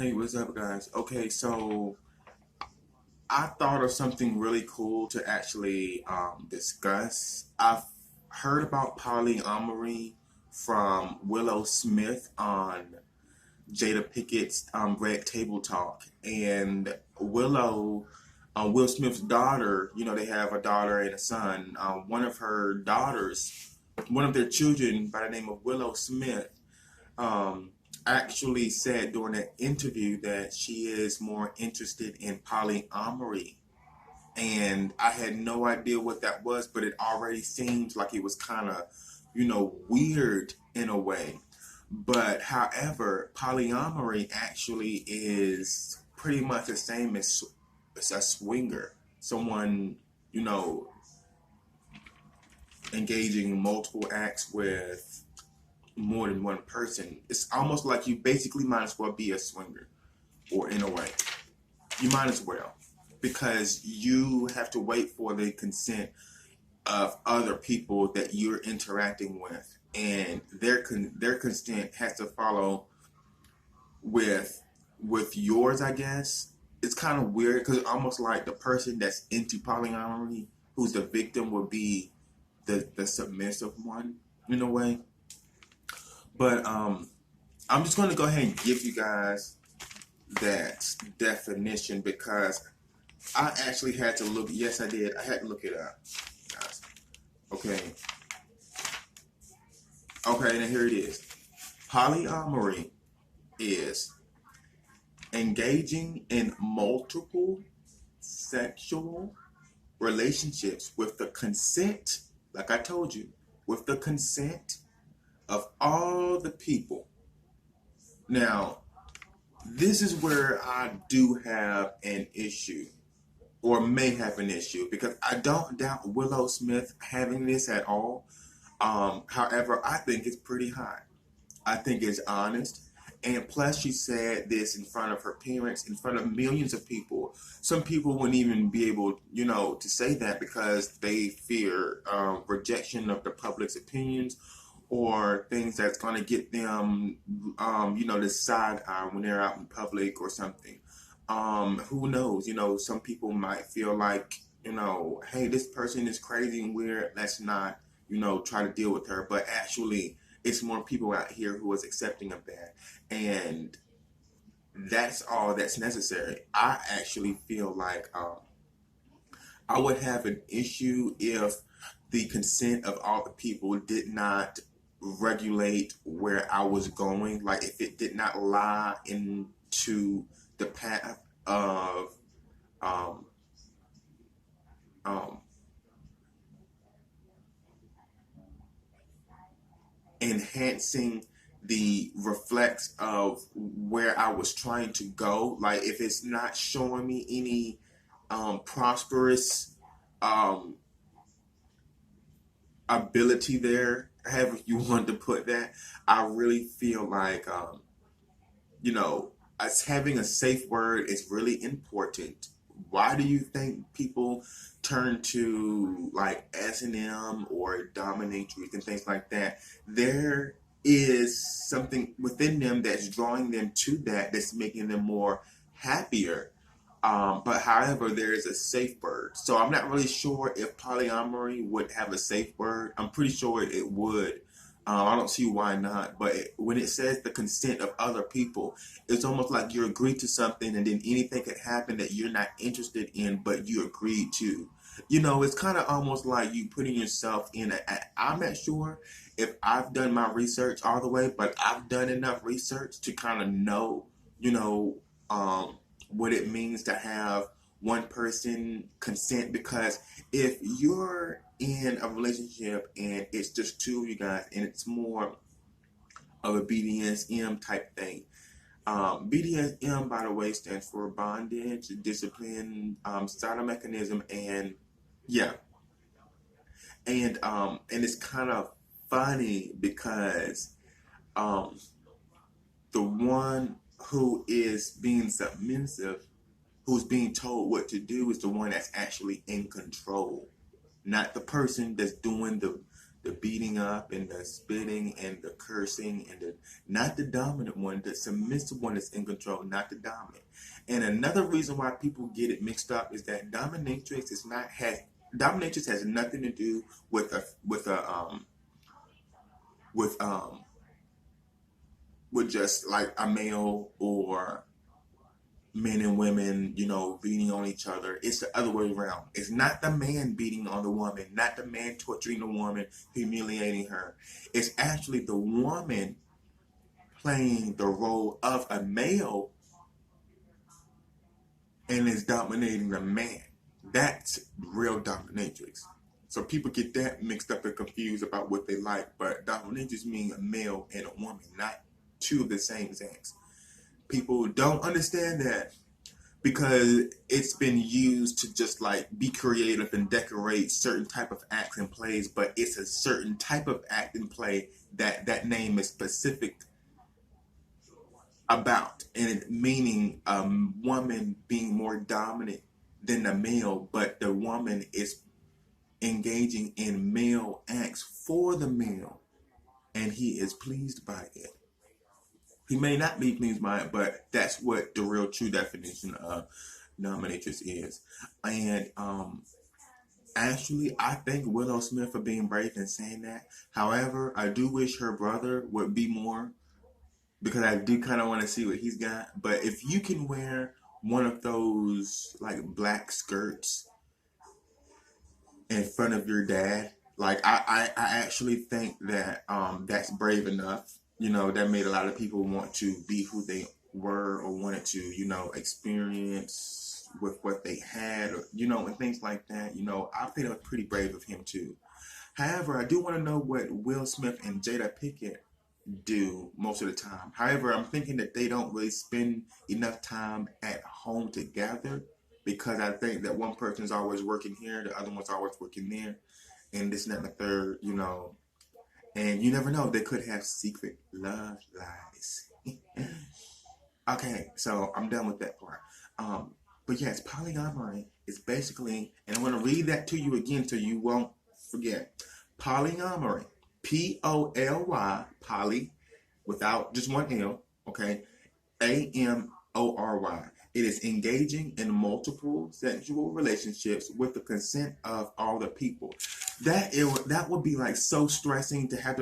Hey, what's up, guys? Okay, so I thought of something really cool to actually discuss. I've heard about polyamory from Willow Smith on Jada Pickett's Red Table Talk. And Willow, Will Smith's daughter, they have a daughter and a son. One of her daughters, one of their children by the name of Willow Smith, um, actually said during an interview that she is more interested in polyamory. And I had no idea what that was, but it already seems like it was kind of, weird in a way. But however, polyamory actually is pretty much the same as a swinger. Someone, you know, engaging in multiple acts with more than one person. It's almost like you basically might as well be a swinger, or in a way, you might as well, because you have to wait for the consent of other people that you're interacting with, and their consent has to follow with yours, I guess. It's kind of weird because almost like the person that's into polyamory, who's the victim, would be the submissive one in a way. But I'm just going to go ahead and give you guys that definition because I actually had to look. Yes, I did. I had to look it up, guys. Okay. Okay, and here it is. Polyamory is engaging in multiple sexual relationships with the consent, like I told you, with the consent of all the people. Now, this is where I do have an issue, or may have an issue, because I don't doubt Willow Smith having this at all. However, I think it's pretty high. I think it's honest. And plus, she said this in front of her parents, in front of millions of people. Some people wouldn't even be able, to say that because they fear rejection of the public's opinions or things that's going to get them, this side eye when they're out in public or something. Who knows? Some people might feel like, hey, this person is crazy and weird. Let's not, try to deal with her. But actually, it's more people out here who is accepting of that. And that's all that's necessary. I actually feel like I would have an issue if the consent of all the people did not regulate where I was going. Like if it did not lie into the path of um, um, enhancing the reflex of where I was trying to go. Like if it's not showing me any prosperous um, ability there, however you want to put that, I really feel like as having a safe word is really important. Why do you think people turn to like S&M or dominatrix and things like that? There is something within them that's drawing them to that, that's making them more happier. But however, there is a safe word. So I'm not really sure if polyamory would have a safe word. I'm pretty sure it would. I don't see why not. But when it says the consent of other people, it's almost like you agreed to something and then anything could happen that you're not interested in, but you agreed to. It's kind of almost like you putting yourself in I'm not sure if I've done my research all the way, but I've done enough research to kind of know, you know, um, what it means to have one person consent. Because if you're in a relationship and it's just two of you guys and it's more of a BDSM type thing. BDSM, by the way, stands for bondage, discipline, starter mechanism, and yeah, and it's kind of funny because um, the one who is being submissive, who's being told what to do, is the one that's actually in control, not the person that's doing the beating up and the spitting and the cursing and the not the dominant one, the submissive one is in control, not the dominant. And another reason why people get it mixed up is that dominatrix has nothing to do with with um with just like a male or men and women, beating on each other. It's the other way around. It's not the man beating on the woman, not the man torturing the woman, humiliating her. It's actually the woman playing the role of a male and is dominating the man. That's real dominatrix. So people get that mixed up and confused about what they like, but dominatrix means a male and a woman, not two of the same sex. People don't understand that because it's been used to just like be creative and decorate certain type of acts and plays, but it's a certain type of act and play that name is specific about, and meaning a woman being more dominant than the male, but the woman is engaging in male acts for the male, and he is pleased by it. He may not be pleased by it, but that's what the real true definition of dominatrix is. And actually, I thank Willow Smith for being brave and saying that. However, I do wish her brother would be more, because I do kind of want to see what he's got. But if you can wear one of those like black skirts in front of your dad, like I actually think that that's brave enough. That made a lot of people want to be who they were or wanted to, experience with what they had, or, and things like that. I think it was pretty brave of him too. However, I do want to know what Will Smith and Jada Pinkett do most of the time. However, I'm thinking that they don't really spend enough time at home together, because I think that one person's always working here, the other one's always working there, and this and that and the third, and you never know, they could have secret love lives. Okay, so I'm done with that part. But yes, polyamory is basically, and I'm going to read that to you again so you won't forget. Polyamory, P-O-L-Y, poly, without just one L, okay, A-M-O-R-Y. It is engaging in multiple sexual relationships with the consent of all the people. That would be like so stressing to have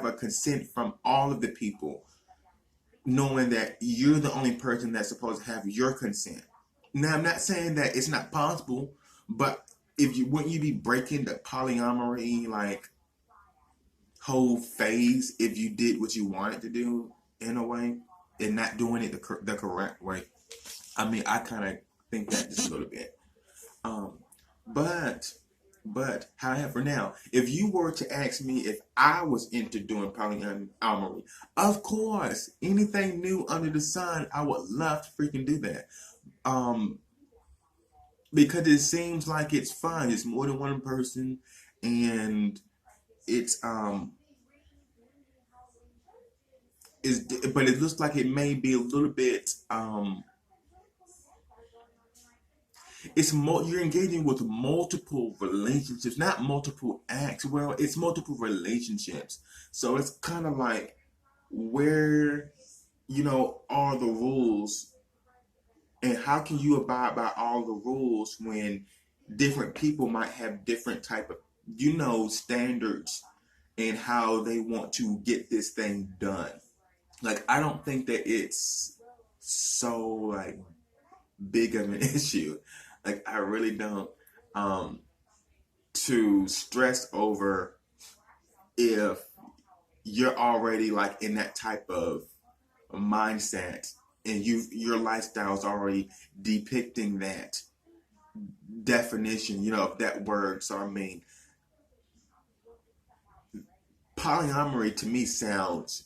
a consent from all of the people, knowing that you're the only person that's supposed to have your consent. Now, I'm not saying that it's not possible, but wouldn't you be breaking the polyamory like whole phase if you did what you wanted to do in a way and not doing it the correct way? I mean, I kind of think that just a little bit. But however, now, if you were to ask me if I was into doing polyamory, of course, anything new under the sun, I would love to freaking do that. Because it seems like it's fun. It's more than one person, and it's but it looks like it may be a little bit you're engaging with multiple relationships, not multiple acts. Well, it's multiple relationships. So it's kind of like where, are the rules, and how can you abide by all the rules when different people might have different type of, standards and how they want to get this thing done. Like, I don't think that it's so like big of an issue. Like, I really don't, to stress over if you're already like in that type of mindset and your lifestyle is already depicting that definition, of that word. So I mean, polyamory to me sounds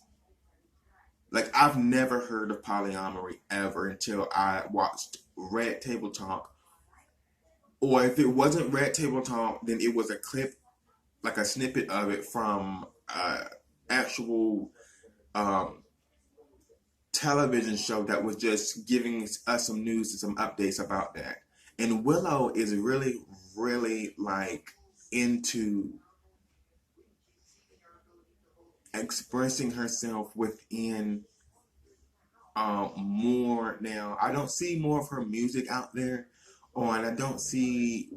like I've never heard of polyamory ever until I watched Red Table Talk. Or if it wasn't Red Table Talk, then it was a clip, like a snippet of it from actual television show that was just giving us some news and some updates about that. And Willow is really, really like into expressing herself within more now. I don't see more of her music out there, and I don't see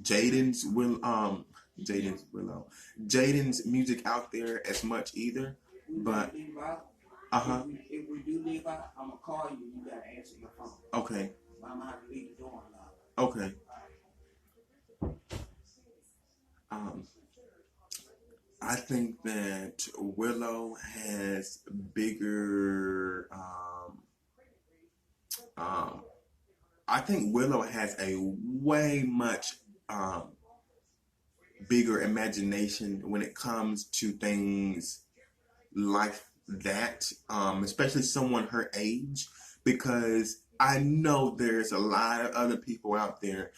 Jaden's Jaden's Willow Jaden's music out there as much either. But if we do leave out, I'm gonna call you. You gotta answer your phone. Okay. I'm gonna have to leave the door unlocked. Okay. Um, I think that Willow has bigger. I think Willow has a way much bigger imagination when it comes to things like that, especially someone her age, because I know there's a lot of other people out there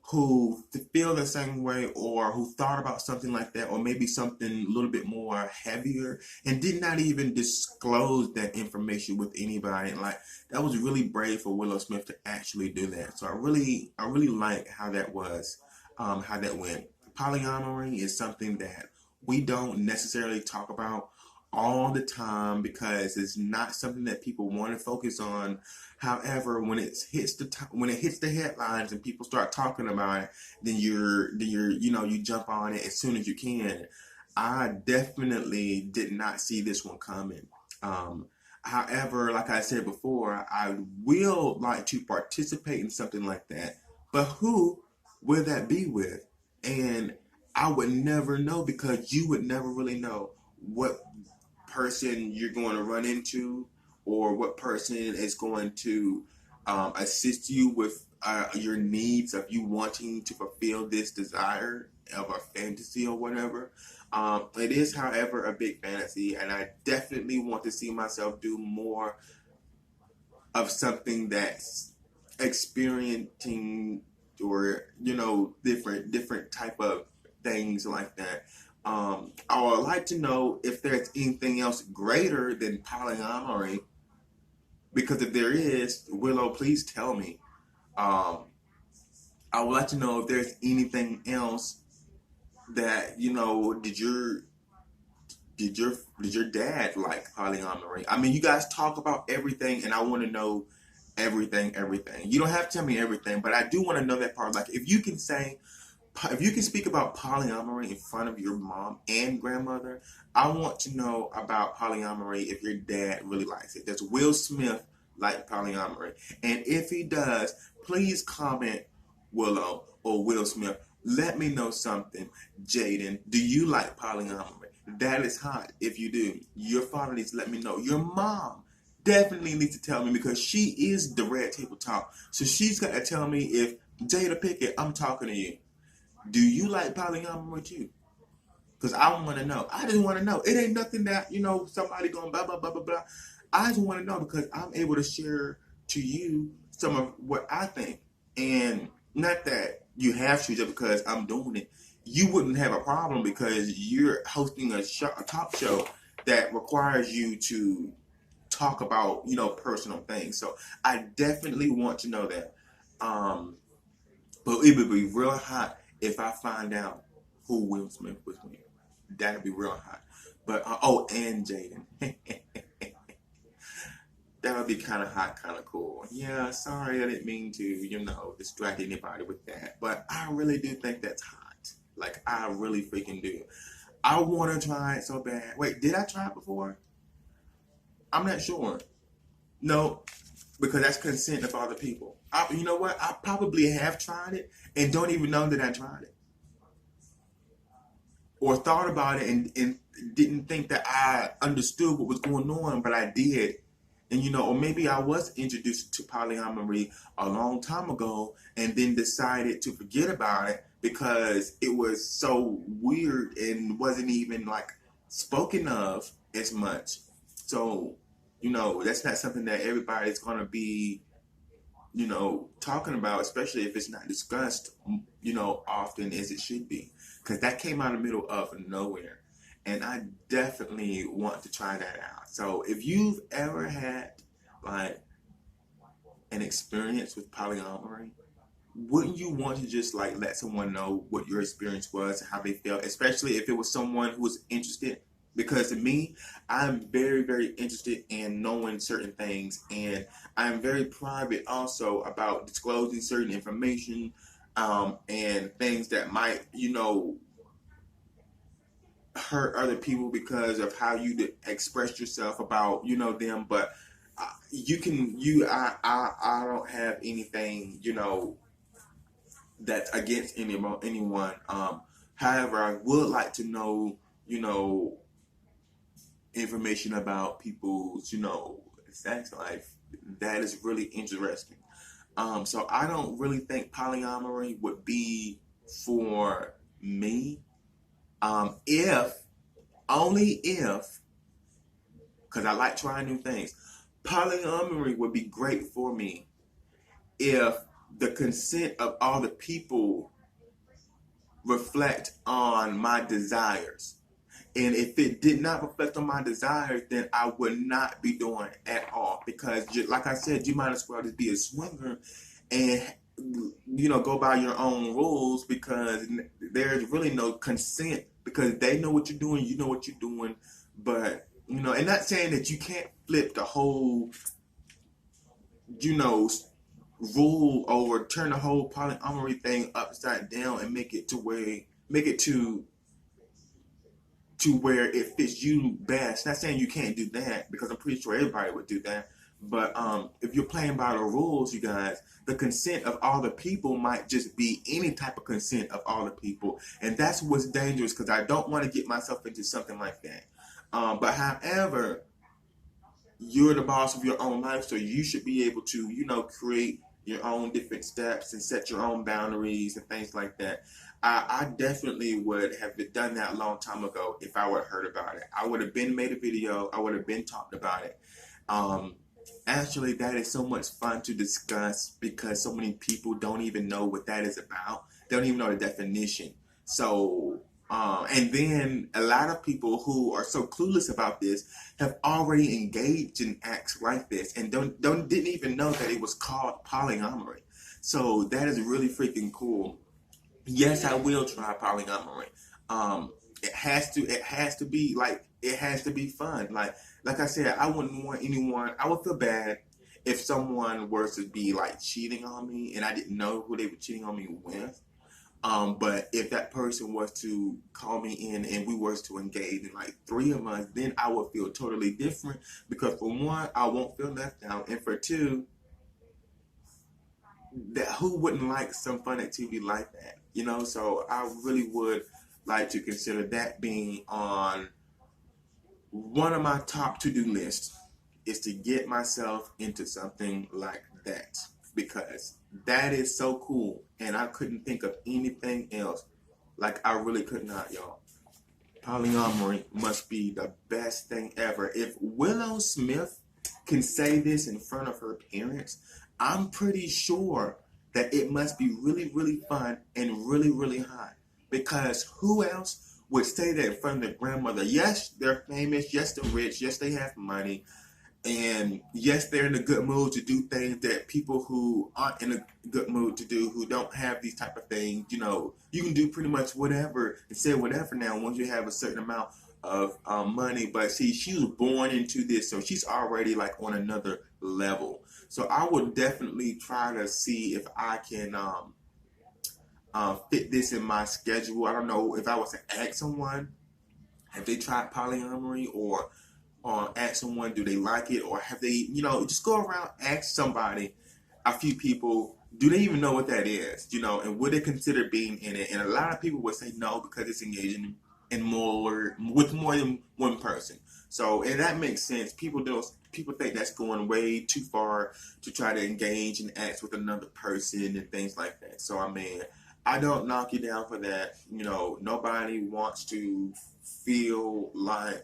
who feel the same way or who thought about something like that or maybe something a little bit more heavier and did not even disclose that information with anybody. And like that was really brave for Willow Smith to actually do that. So I really like how that was, how that went. Polyamory is something that we don't necessarily talk about all the time because it's not something that people want to focus on. However, when it hits when it hits the headlines and people start talking about it, then you jump on it as soon as you can. I definitely did not see this one coming. However, like I said before, I will like to participate in something like that. But who will that be with? And I would never know because you would never really know what person you're going to run into or what person is going to assist you with your needs of you wanting to fulfill this desire of a fantasy or whatever. It is, however, a big fantasy, and I definitely want to see myself do more of something that's experiencing or different type of things like that. I would like to know if there's anything else greater than polyamory, because if there is, Willow, please tell me. Um, I would like to know if there's anything else that did your dad like polyamory? I mean, you guys talk about everything, and I want to know everything. You don't have to tell me everything, but I do want to know that part. Like, if you can speak about polyamory in front of your mom and grandmother, I want to know about polyamory if your dad really likes it. Does Will Smith like polyamory? And if he does, please comment Willow or Will Smith. Let me know something. Jaden, do you like polyamory? That is hot if you do. Your father needs to let me know. Your mom definitely needs to tell me because she is the Red Table Talk. So she's got to tell me if Jada Pickett, I'm talking to you. Do you like polyamory too? Because I want to know. I just want to know. It ain't nothing that, somebody going blah, blah, blah, blah, blah. I just want to know because I'm able to share to you some of what I think. And not that you have to just because I'm doing it. You wouldn't have a problem because you're hosting a talk show that requires you to talk about, personal things. So I definitely want to know that. But it would be real hot if I find out who Will Smith was with. That'd be real hot. But and Jaden. That would be kind of hot, kind of cool. Yeah, sorry, I didn't mean to, distract anybody with that. But I really do think that's hot. Like, I really freaking do. I want to try it so bad. Wait, did I try it before? I'm not sure. No, because that's consent of other people. You know what? I probably have tried it and don't even know that I tried it. Or thought about it and didn't think that I understood what was going on, but I did. And, or maybe I was introduced to polyamory a long time ago and then decided to forget about it because it was so weird and wasn't even like spoken of as much. So, that's not something that everybody's going to be, talking about, especially if it's not discussed, often as it should be. Because that came out of the middle of nowhere. And I definitely want to try that out. So if you've ever had like an experience with polyamory, wouldn't you want to just let someone know what your experience was and how they felt, especially if it was someone who was interested? Because to me, I'm very, very interested in knowing certain things, and I'm very private also about disclosing certain information, and things that might, hurt other people because of how you express yourself about, them. But I don't have anything, that's against anyone. However, I would like to know, information about people's, sex life. That is really interesting. So I don't really think polyamory would be for me. If only if, because I like trying new things. Polyamory would be great for me if the consent of all the people reflect on my desires. And if it did not reflect on my desires, then I would not be doing it at all. Because, like I said, you might as well just be a swinger and, go by your own rules, because there's really no consent, because they know what you're doing, you know what you're doing. But, and not saying that you can't flip the whole, rule, or turn the whole polyamory thing upside down and make it to where it fits you best. Not saying you can't do that, because I'm pretty sure everybody would do that. But if you're playing by the rules, you guys, the consent of all the people might just be any type of consent of all the people. And that's what's dangerous, because I don't want to get myself into something like that. But however, you're the boss of your own life, so you should be able to, create your own different steps and set your own boundaries and things like that. I definitely would have done that a long time ago if I would have heard about it. I would have been made a video. I would have been talked about it. Actually, that is so much fun to discuss, because so many people don't even know what that is about. They don't even know the definition. So, and then a lot of people who are so clueless about this have already engaged in acts like this and didn't even know that it was called polyamory. So that is really freaking cool. Yes, I will try polyamory. It has to be fun. Like I said, I wouldn't want anyone. I would feel bad if someone were to be like cheating on me and I didn't know who they were cheating on me with. But if that person was to call me in and we was to engage in like 3 of us, then I would feel totally different, because for one, I won't feel left out, and for two, that who wouldn't like some fun activity like that, So I really would like to consider that being on one of my top to-do lists, is to get myself into something like that, because that is so cool, and I couldn't think of anything else. Like, I really could not, y'all. Polyamory must be the best thing ever. If Willow Smith can say this in front of her parents, I'm pretty sure that it must be really, really fun and really, really hot. Because who else would say that in front of their grandmother? Yes, they're famous. Yes, they're rich. Yes, they have money. And yes, they're in a good mood to do things that people who aren't in a good mood to do, who don't have these type of things, you can do pretty much whatever and say whatever now once you have a certain amount of money. But see, she was born into this, so she's already like on another level. So I would definitely try to see if I can fit this in my schedule. I don't know if I was to ask someone, have they tried polyamory, or ask someone, do they like it, or have they, just go around, ask somebody, a few people, do they even know what that is, and would they consider being in it? And a lot of people would say no, because it's engaging with more than one person. So, and that makes sense. People think that's going way too far to try to engage and act with another person and things like that. So, I mean, I don't knock you down for that. Nobody wants to feel like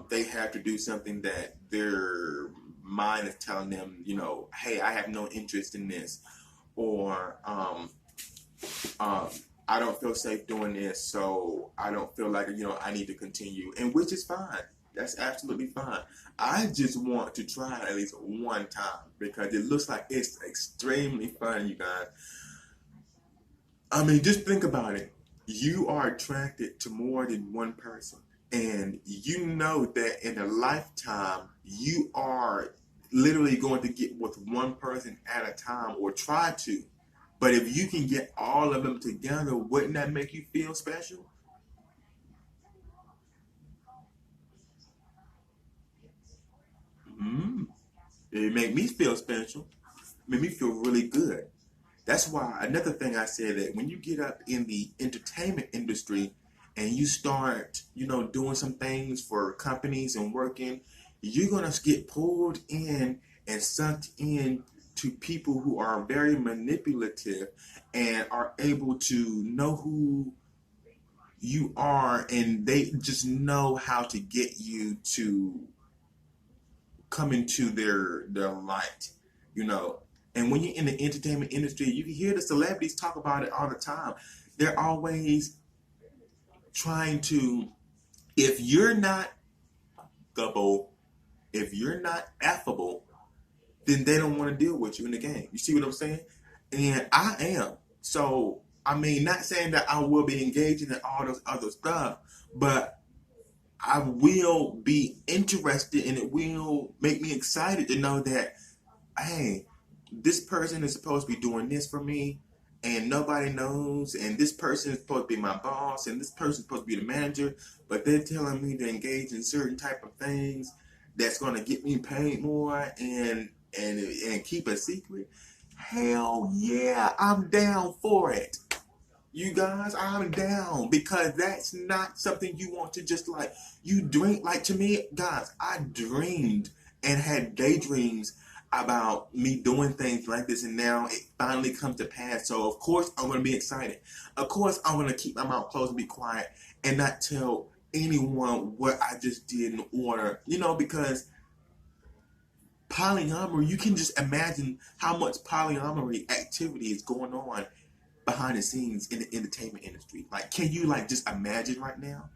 they have to do something that their mind is telling them, hey, I have no interest in this, or I don't feel safe doing this, so I don't feel like, I need to continue, and which is fine. That's absolutely fine. I just want to try it at least one time, because it looks like it's extremely fun, you guys. I mean, just think about it. you are attracted to more than one person. And you know that in a lifetime, you are literally going to get with one person at a time or try to. But if you can get all of them together, wouldn't that make you feel special? Mm. It made me feel special. It made me feel really good. That's why another thing I said that when you get up in the entertainment industry and you start, doing some things for companies and working, you're gonna get pulled in and sucked in to people who are very manipulative and are able to know who you are, and they just know how to get you to come into their light, you know. And when you're in the entertainment industry, you can hear the celebrities talk about it all the time. They're always trying to, if you're not gullible, if you're not affable, then they don't want to deal with you in the game. You see what I'm saying? And I am. So, I mean, not saying that I will be engaging in all those other stuff, but I will be interested and it will make me excited to know that, hey, this person is supposed to be doing this for me and nobody knows, and this person is supposed to be my boss and this person is supposed to be the manager, but they're telling me to engage in certain type of things that's going to get me paid more and keep a secret. Hell yeah, I'm down for it. You guys, I'm down, because that's not something you want to just like, you dream. Like, to me, guys, I dreamed and had daydreams about me doing things like this, and now it finally comes to pass. So of course I'm going to be excited. Of course I'm going to keep my mouth closed and be quiet and not tell anyone what I just did in order, because polyamory, you can just imagine how much polyamory activity is going on behind the scenes in the entertainment industry. Like, can you just imagine right now?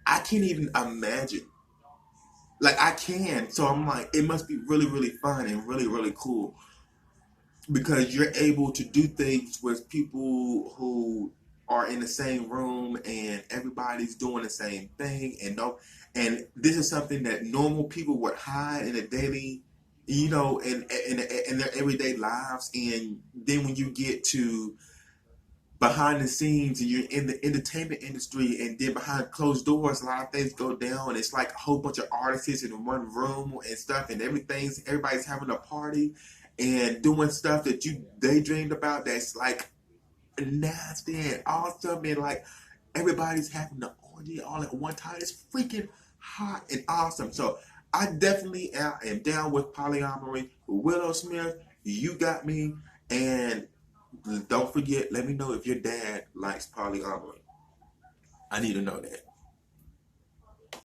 I can't even imagine. Like, I can. So I'm like, it must be really, really fun and really, really cool, because you're able to do things with people who are in the same room and everybody's doing the same thing, and this is something that normal people would hide in a daily, in their everyday lives. And then when you get to behind the scenes and you're in the entertainment industry, and then behind closed doors a lot of things go down. It's like a whole bunch of artists in one room and stuff, and everybody's having a party and doing stuff that you daydreamed about, that's like nasty and awesome, and like everybody's having the orgy all at one time. It's freaking hot and awesome. So I definitely am down with polyamory. Willow Smith, you got me. And don't forget, let me know if your dad likes polyamory. I need to know that.